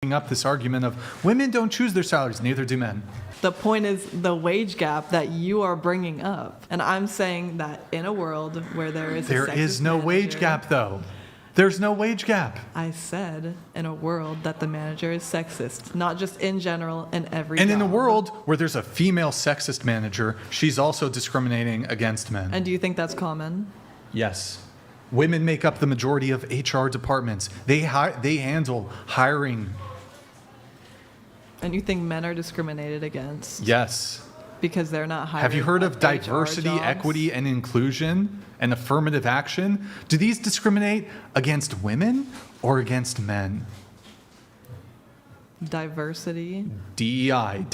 up this argument of women don't choose their salaries, neither do men. The point is the wage gap that you are bringing up. And I'm saying that in a world where there is There is no wage gap, though. There's no wage gap. I said in a world that the manager is sexist, not just in general, in every And job. in a world where there's a female sexist manager, she's also discriminating against men. And do you think that's common? Yes. Women make up the majority of HR departments. They handle hiring. And you think men are discriminated against? Yes. Because they're not hiring. Have you heard of HR diversity, jobs? equity, and inclusion and affirmative action? Do these discriminate against women or against men? Diversity. DEI,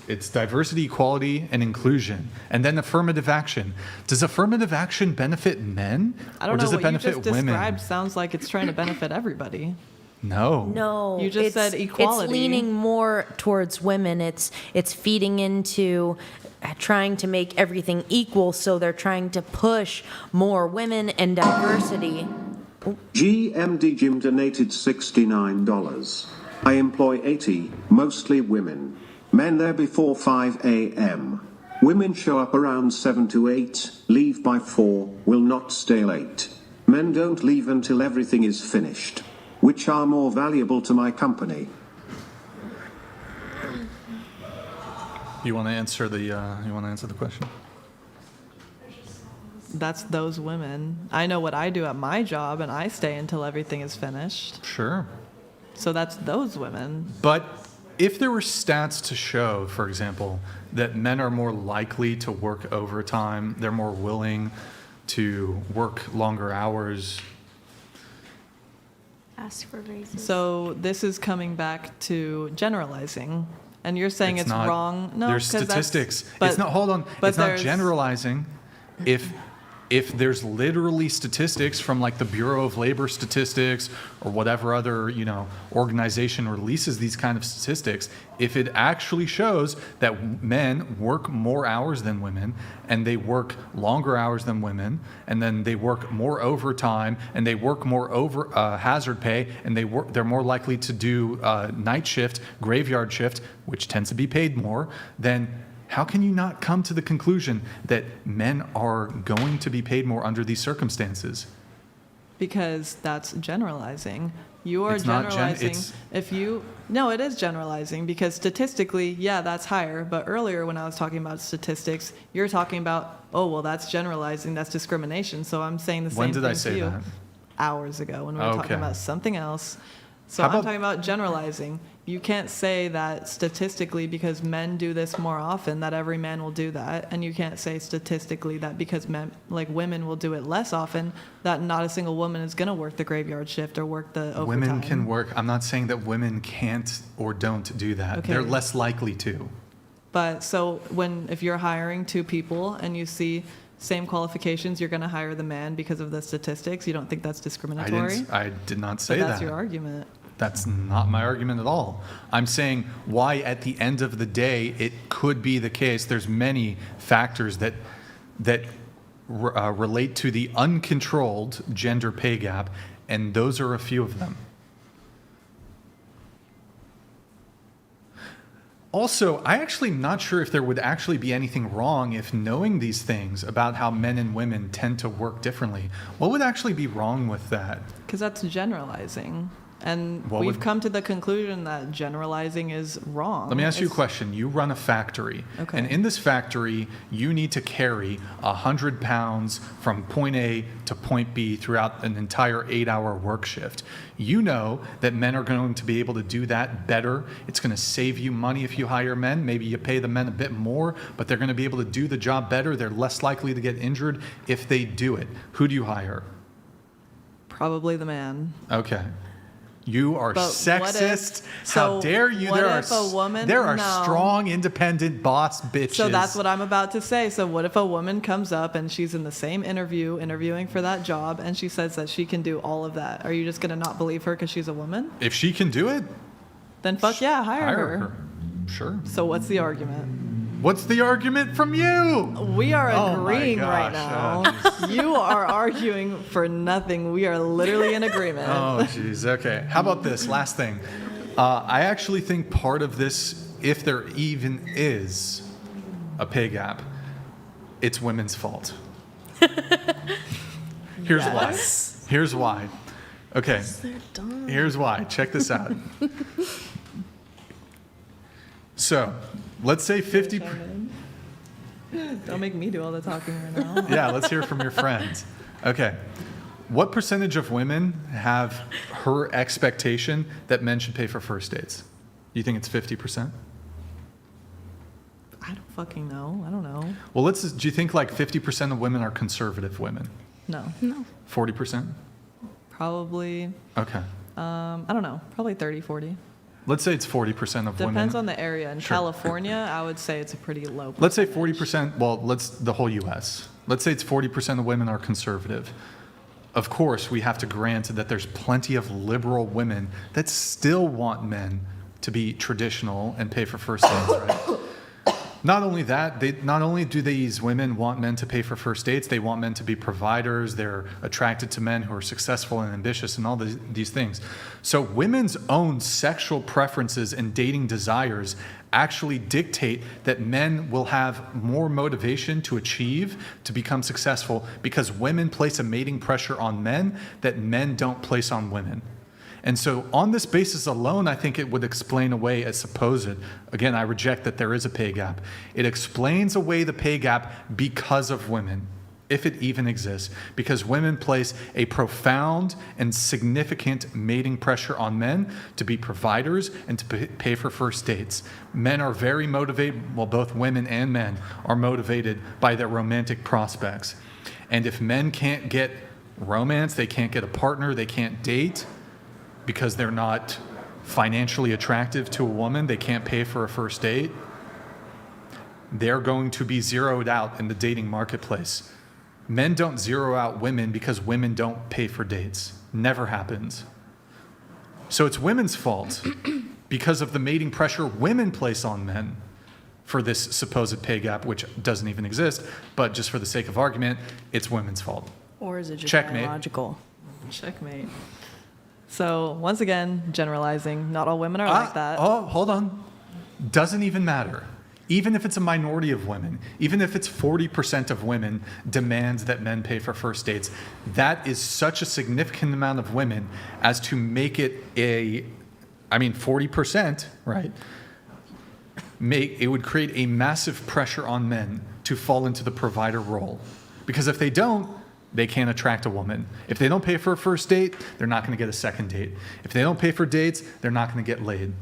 it's diversity, equality, and inclusion. And then affirmative action. Does affirmative action benefit men? I don't or know does it what you benefit just women? described. Sounds like it's trying to benefit everybody. No. No, You just said equality. It's leaning more towards women. It's feeding into trying to make everything equal, so they're trying to push more women and diversity. GMD Jim donated $69. I employ 80, mostly women. Men there before 5 a.m. Women show up around 7 to 8, leave by 4, will not stay late. Men don't leave until everything is finished. Which are more valuable to my company? You want to answer the question? That's those women. I know what I do at my job, and I stay until everything is finished. Sure. So that's those women. But if there were stats to show, for example, that men are more likely to work overtime, they're more willing to work longer hours. Ask for raises. So this is coming back to generalizing, and you're saying it's not, wrong. No, there's 'cause that's- statistics. but- It's not. Hold on. but It's not there's- generalizing. If there's literally statistics from like the Bureau of Labor Statistics or whatever other organization releases these kind of statistics, if it actually shows that men work more hours than women and they work longer hours than women and then they work more overtime and they work more over hazard pay and they're more likely to do night shift, graveyard shift, which tends to be paid more, then how can you not come to the conclusion that men are going to be paid more under these circumstances? Because that's generalizing. You are It's not generalizing. No, it is generalizing because statistically, yeah, that's higher. But earlier when I was talking about statistics, you're talking about, oh, well, that's generalizing. That's discrimination. So I'm saying the same thing to you. When did I say that? Hours ago when we were Okay. talking about something else. So How I'm about- talking about generalizing. You can't say that statistically because men do this more often that every man will do that, and you can't say statistically that because women will do it less often that not a single woman is going to work the graveyard shift or work the overtime. Women can work. I'm not saying that women can't or don't do that. Okay. They're less likely to. But so if you're hiring two people and you see same qualifications, you're going to hire the man because of the statistics. You don't think that's discriminatory? I did not say But that's that. your argument. That's not my argument at all. I'm saying why at the end of the day it could be the case. There's many factors that relate to the uncontrolled gender pay gap, and those are a few of them. Also, I actually am not sure if there would actually be anything wrong if knowing these things about how men and women tend to work differently. What would actually be wrong with that? Because that's generalizing. And What we've would- come to the conclusion that generalizing is wrong. Let me ask you a It's- question. You run a factory, Okay. and in this factory, you need to carry 100 pounds from point A to point B throughout an entire 8-hour work shift. You know that men are going to be able to do that better. It's going to save you money if you hire men. Maybe you pay the men a bit more, but they're going to be able to do the job better. They're less likely to get injured if they do it. Who do you hire? Probably the man. Okay. You are But what sexist. if- How so dare you? what if a woman- there are No. strong, independent boss bitches. So that's what I'm about to say. So what if a woman comes up and she's in the same interviewing for that job, and she says that she can do all of that? Are you just going to not believe her because she's a woman? If she can do it, Then fuck yeah, hire her. Sure. So what's the argument? What's the argument from you? We are Oh my agreeing right gosh, now. You are arguing for nothing. We are literally in agreement. Oh, jeez. Okay. How about this? Last thing. I actually think part of this, if there even is a pay gap, it's women's fault. Here's Yes. why. Here's why. Okay. They're dumb. Here's why. Check this out. So, let's say 50. Don't make me do all the talking right now. Yeah, let's hear from your friends. Okay. What percentage of women have her expectation that men should pay for first dates? You think it's 50%? I don't fucking know. I don't know. Well, do you think like 50% of women are conservative women? No. 40%? Probably, Okay. I don't know. Probably 30, 40. Let's say it's 40% of women. Depends on the area. In Sure. California, I would say it's a pretty low percentage. Let's say 40%, well, the whole US. Let's say it's 40% of women are conservative. Of course, we have to grant that there's plenty of liberal women that still want men to be traditional and pay for first dates, right? Not only that, not only do these women want men to pay for first dates, they want men to be providers. They're attracted to men who are successful and ambitious and all these things. So women's own sexual preferences and dating desires actually dictate that men will have more motivation to achieve, to become successful, because women place a mating pressure on men that men don't place on women. And so on this basis alone, I think it would explain away a supposed, again, I reject that there is a pay gap. It explains away the pay gap because of women, if it even exists, because women place a profound and significant mating pressure on men to be providers and to pay for first dates. Men are very motivated, well, both women and men are motivated by their romantic prospects. And if men can't get romance, they can't get a partner, they can't date, because they're not financially attractive to a woman, they can't pay for a first date, they're going to be zeroed out in the dating marketplace. Men don't zero out women because women don't pay for dates. Never happens. So it's women's fault because of the mating pressure women place on men for this supposed pay gap, which doesn't even exist, but just for the sake of argument, it's women's fault. Or is it just Checkmate. biological? Checkmate. So once again, generalizing. Not all women are like that. Oh, hold on. Doesn't even matter. Even if it's a minority of women, even if it's 40% of women demands that men pay for first dates, that is such a significant amount of women as to make it 40%, right? It would create a massive pressure on men to fall into the provider role. Because if they don't, they can't attract a woman. If they don't pay for a first date, they're not going to get a second date. If they don't pay for dates, they're not going to get laid.